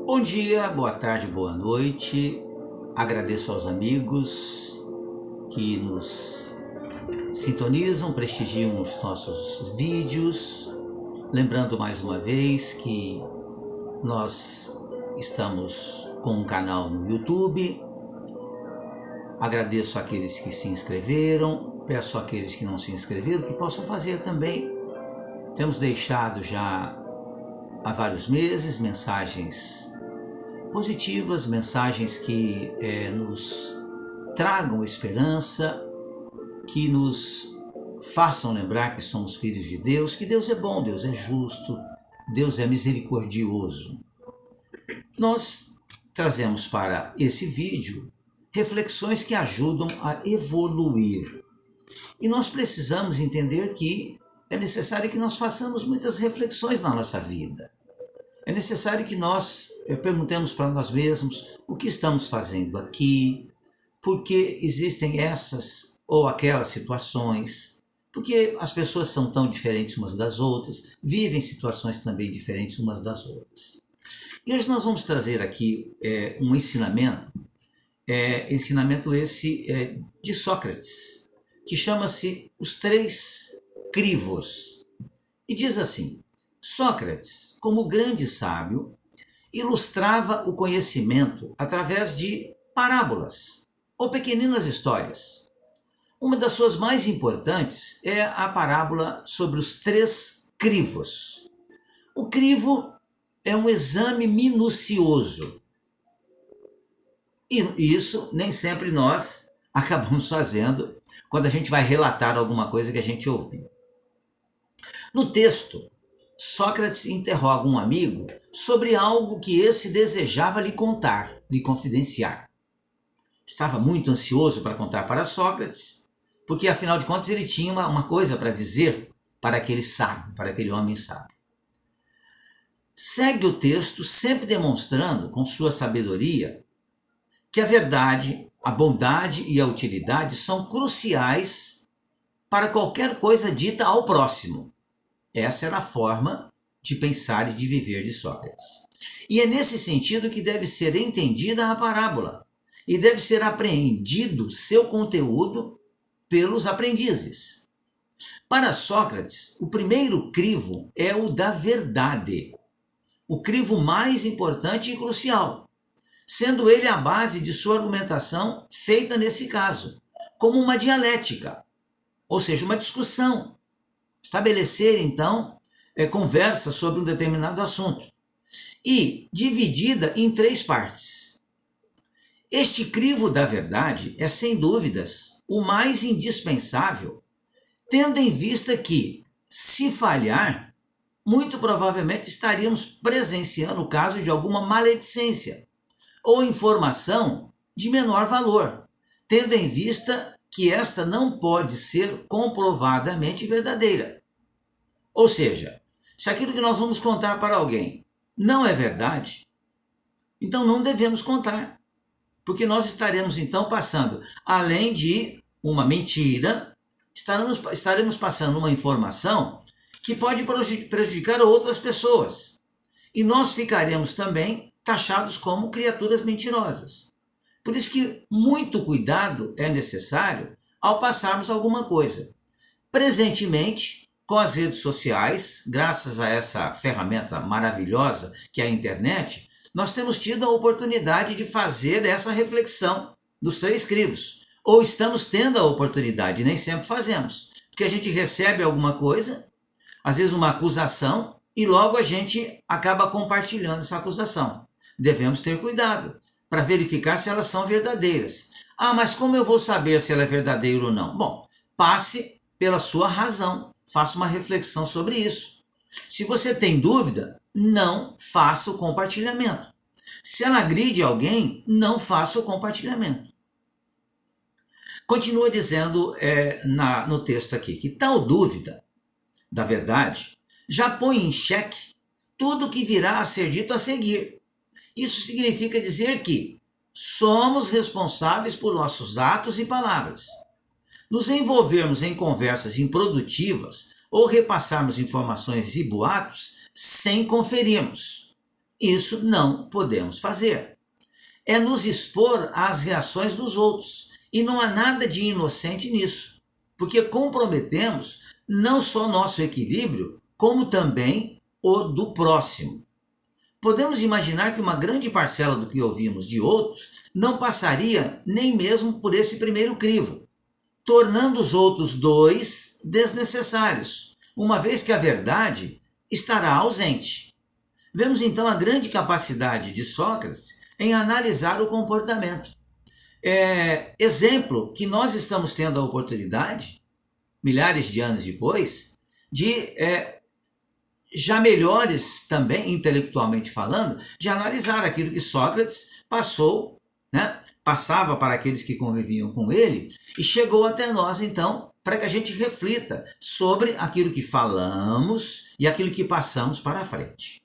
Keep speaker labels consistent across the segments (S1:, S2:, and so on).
S1: Bom dia, boa tarde, boa noite. Agradeço aos amigos que nos sintonizam, prestigiam os nossos vídeos. Lembrando mais uma vez que nós estamos com um canal no YouTube. Agradeço àqueles que se inscreveram, peço àqueles que não se inscreveram que possam fazer também. Temos deixado já há vários meses mensagens positivas, mensagens que nos tragam esperança, que nos façam lembrar que somos filhos de Deus, que Deus é bom, Deus é justo, Deus é misericordioso. Nós trazemos para esse vídeo reflexões que ajudam a evoluir. E nós precisamos entender que é necessário que nós façamos muitas reflexões na nossa vida. É necessário que nós perguntemos para nós mesmos o que estamos fazendo aqui, por que existem essas ou aquelas situações, porque as pessoas são tão diferentes umas das outras, vivem situações também diferentes umas das outras. E hoje nós vamos trazer aqui um ensinamento esse de Sócrates, que chama-se Os Três Crivos. E diz assim: Sócrates, como grande sábio, ilustrava o conhecimento através de parábolas ou pequeninas histórias. Uma das suas mais importantes é a parábola sobre os três crivos. O crivo é um exame minucioso. E isso nem sempre nós acabamos fazendo quando a gente vai relatar alguma coisa que a gente ouviu. No texto, Sócrates interroga um amigo sobre algo que esse desejava lhe contar, lhe confidenciar. Estava muito ansioso para contar para Sócrates, porque afinal de contas ele tinha uma coisa para dizer para aquele sábio, para aquele homem sábio. Segue o texto sempre demonstrando com sua sabedoria que a verdade, a bondade e a utilidade são cruciais para qualquer coisa dita ao próximo. Essa era a forma de pensar e de viver de Sócrates. E é nesse sentido que deve ser entendida a parábola e deve ser apreendido seu conteúdo pelos aprendizes. Para Sócrates, o primeiro crivo é o da verdade, o crivo mais importante e crucial, sendo ele a base de sua argumentação feita nesse caso, como uma dialética, ou seja, uma discussão. Estabelecer, então, conversa sobre um determinado assunto e dividida em três partes. Este crivo da verdade é, sem dúvidas, o mais indispensável, tendo em vista que, se falhar, muito provavelmente estaríamos presenciando o caso de alguma maledicência ou informação de menor valor, tendo em vista que esta não pode ser comprovadamente verdadeira. Ou seja, se aquilo que nós vamos contar para alguém não é verdade, então não devemos contar, porque nós estaremos então passando, além de uma mentira, estaremos passando uma informação que pode prejudicar outras pessoas. E nós ficaremos também taxados como criaturas mentirosas. Por isso que muito cuidado é necessário ao passarmos alguma coisa. Presentemente, com as redes sociais, graças a essa ferramenta maravilhosa que é a internet, nós temos tido a oportunidade de fazer essa reflexão dos três crivos. Ou estamos tendo a oportunidade, nem sempre fazemos. Porque a gente recebe alguma coisa, às vezes uma acusação, e logo a gente acaba compartilhando essa acusação. Devemos ter cuidado para verificar se elas são verdadeiras. Ah, mas como eu vou saber se ela é verdadeira ou não? Bom, passe pela sua razão, faça uma reflexão sobre isso. Se você tem dúvida, não faça o compartilhamento. Se ela agride alguém, não faça o compartilhamento. Continua dizendo no texto aqui que tal dúvida da verdade já põe em xeque tudo o que virá a ser dito a seguir. Isso significa dizer que somos responsáveis por nossos atos e palavras. Nos envolvermos em conversas improdutivas ou repassarmos informações e boatos sem conferirmos. Isso não podemos fazer. É nos expor às reações dos outros. E não há nada de inocente nisso, porque comprometemos não só nosso equilíbrio, como também o do próximo. Podemos imaginar que uma grande parcela do que ouvimos de outros não passaria nem mesmo por esse primeiro crivo, tornando os outros dois desnecessários, uma vez que a verdade estará ausente. Vemos então a grande capacidade de Sócrates em analisar o comportamento. Exemplo que nós estamos tendo a oportunidade, milhares de anos depois, de já melhores também, intelectualmente falando, de analisar aquilo que Sócrates passou, né? Passava para aqueles que conviviam com ele e chegou até nós, então, para que a gente reflita sobre aquilo que falamos e aquilo que passamos para a frente.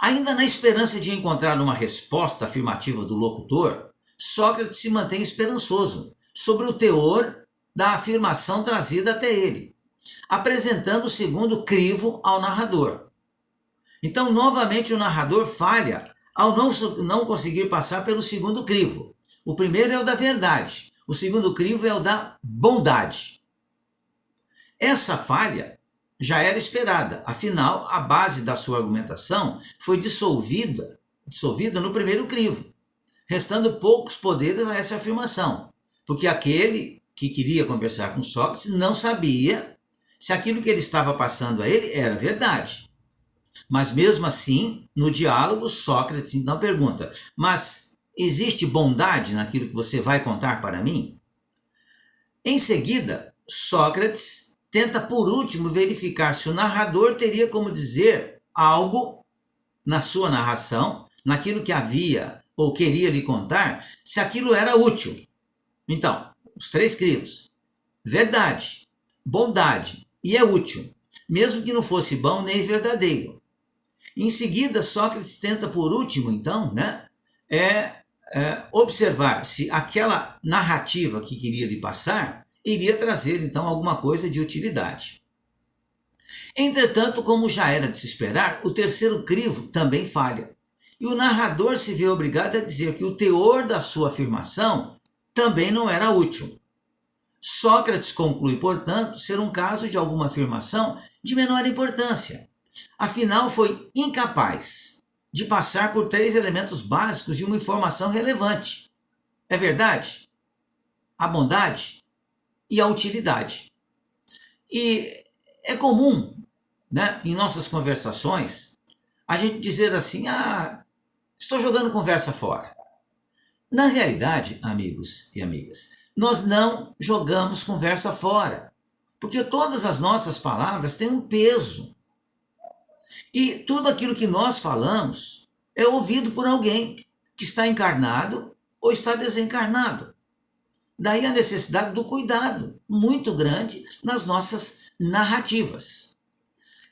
S1: Ainda na esperança de encontrar uma resposta afirmativa do locutor, Sócrates se mantém esperançoso sobre o teor da afirmação trazida até ele, apresentando o segundo crivo ao narrador. Então, novamente, o narrador falha ao não conseguir passar pelo segundo crivo. O primeiro é o da verdade, o segundo crivo é o da bondade. Essa falha já era esperada, afinal, a base da sua argumentação foi dissolvida no primeiro crivo, restando poucos poderes a essa afirmação, porque aquele que queria conversar com Sócrates não sabia se aquilo que ele estava passando a ele era verdade. Mas mesmo assim, no diálogo, Sócrates então pergunta: mas existe bondade naquilo que você vai contar para mim? Em seguida, Sócrates tenta por último verificar se o narrador teria como dizer algo na sua narração, naquilo que havia ou queria lhe contar, se aquilo era útil. Então, os três crivos: verdade, bondade e é útil, mesmo que não fosse bom nem verdadeiro. Em seguida, Sócrates tenta por último, então, observar se aquela narrativa que queria lhe passar iria trazer, então, alguma coisa de utilidade. Entretanto, como já era de se esperar, o terceiro crivo também falha. E o narrador se vê obrigado a dizer que o teor da sua afirmação também não era útil. Sócrates conclui, portanto, ser um caso de alguma afirmação de menor importância. Afinal, foi incapaz de passar por três elementos básicos de uma informação relevante. É verdade, a bondade e a utilidade. E é comum, né, em nossas conversações, a gente dizer assim: estou jogando conversa fora. Na realidade, amigos e amigas, nós não jogamos conversa fora, porque todas as nossas palavras têm um peso. E tudo aquilo que nós falamos é ouvido por alguém que está encarnado ou está desencarnado. Daí a necessidade do cuidado muito grande nas nossas narrativas.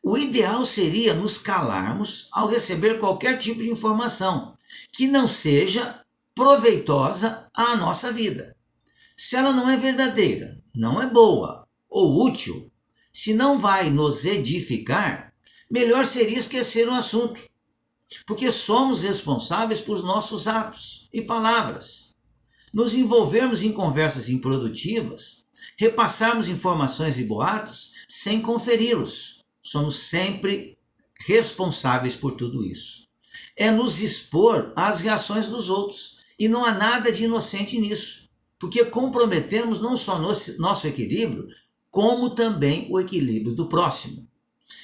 S1: O ideal seria nos calarmos ao receber qualquer tipo de informação que não seja proveitosa à nossa vida. Se ela não é verdadeira, não é boa ou útil, se não vai nos edificar, melhor seria esquecer o assunto, porque somos responsáveis por nossos atos e palavras. Nos envolvermos em conversas improdutivas, repassarmos informações e boatos sem conferi-los. Somos sempre responsáveis por tudo isso. É nos expor às reações dos outros, e não há nada de inocente nisso, porque comprometemos não só nosso equilíbrio, como também o equilíbrio do próximo.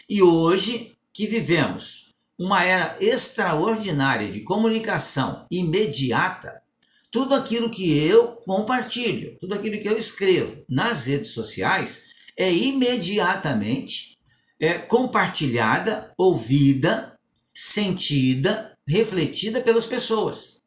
S1: E hoje que vivemos uma era extraordinária de comunicação imediata, tudo aquilo que eu compartilho, tudo aquilo que eu escrevo nas redes sociais é imediatamente compartilhada, ouvida, sentida, refletida pelas pessoas.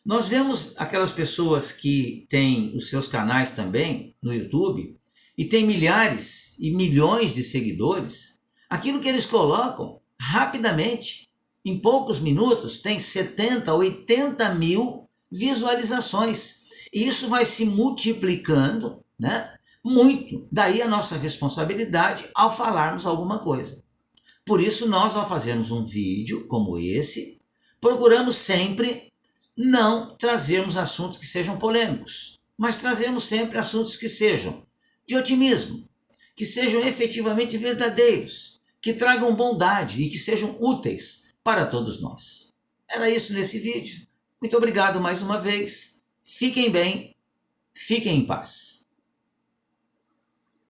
S1: Nós vemos aquelas pessoas que têm os seus canais também no YouTube e têm milhares e milhões de seguidores. Aquilo que eles colocam rapidamente, em poucos minutos, tem 70, 80 mil visualizações. E isso vai se multiplicando, né? Muito. Daí a nossa responsabilidade ao falarmos alguma coisa. Por isso, nós, ao fazermos um vídeo como esse, procuramos sempre não trazermos assuntos que sejam polêmicos, mas trazermos sempre assuntos que sejam de otimismo, que sejam efetivamente verdadeiros, que tragam bondade e que sejam úteis para todos nós. Era isso nesse vídeo. Muito obrigado mais uma vez. Fiquem bem, fiquem em paz.